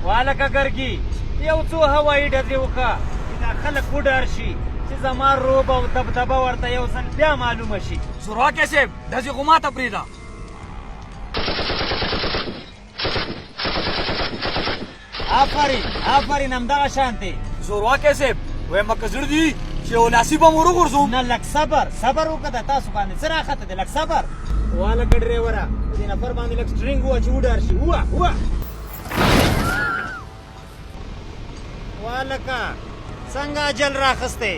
والکه ګرګي یو څو هوایي ډزې وکړه چې دا خلک وډار شي چې زما روب او دبدبه ورته یو ځل بیا معلومه شي. زورواکي صاحب ډزې خو ماته پرېږده. آفرین همدغه شانتې. زورواکي صاحب وایم که زړه دي چې یو لاسي بم ور وغورځوم. نه لږ صبر وکړه د تاسو باندې څه راخته دی، لږ صبر. والکه ډریوره په دې نفر باندې لږ سټرینګ ووه چې وډار شي. ووه والکه څنګه اجل راخستی،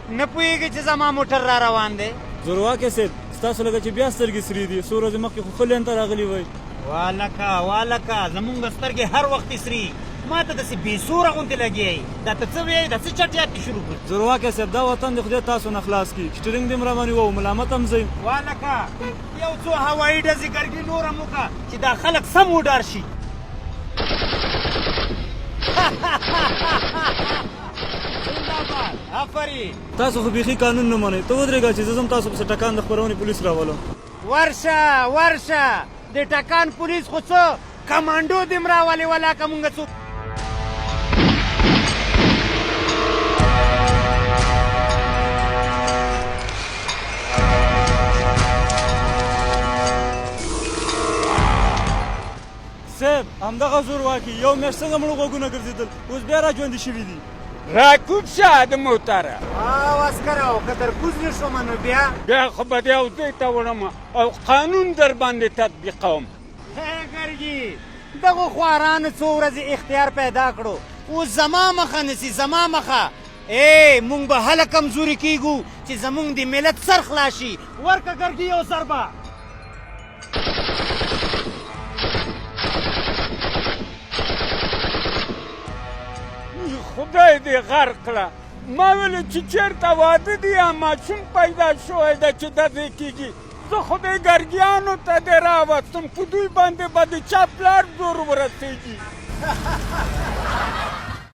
نه پوهېږې چې زما موټر را روان دی. زورواکي صاحب ستاسو لکه چې بیا سترګې سرې دي، څو ورځې مخکې خو ښه لین ته راغلي وای. والکه زمونږ سترګې هر وخت سري، ما ته داسې بې سوره غوندې لګېږي. دا ته څه وایې، دا څه چټیات دې شروع کړي؟ زورواکي صاحب دا وطن دې خدای تاسو نه خلاص کړي، سټرینګ دې م راباندې وو ملامت هم ځئ. والکه یو څو هوایي ډزې ګرګي نور هم وکړه چې دا خلک سم وډار شي. آفرین. تاسو خو بیخي قانون نه منئ. ته ودرېږه چې زه ځم تاسو پسې ټکان د خپرونې پولیس راولم. ورشه د ټکان پولیس خو څه کمانډو دې م راولې ولاکه مونږ څوک. صاحب همدغه زورواکي یو میاشت څنګه مړو غوږونه ګرځېدل، اوس بیا را ژوندي شوي دي. راکوب شه د موټره. عسکره او که ترکوز نه شومه نو بیا خو به دې او دې ته وړم او قانون در باندې تطبیقوم. ګرګي دغو خوارانو څو ورځې اختیار پیدا کړو، اوس زما مخه نیسي، زما مخه. مونږ به هله کمزوري کیږو چې زمونږ د ملت سر خلاص شي. ورکه ګرګي یو ضربه. خدای دې غرق کړه. ما ویل چې چېرته واده دي یا ماشوم پیدا شوی ده چې داسې کېږي. زه خو دې ګرګیانو ته دې راوستم، په دوی باندې به د چا پلار زور ورسېږي.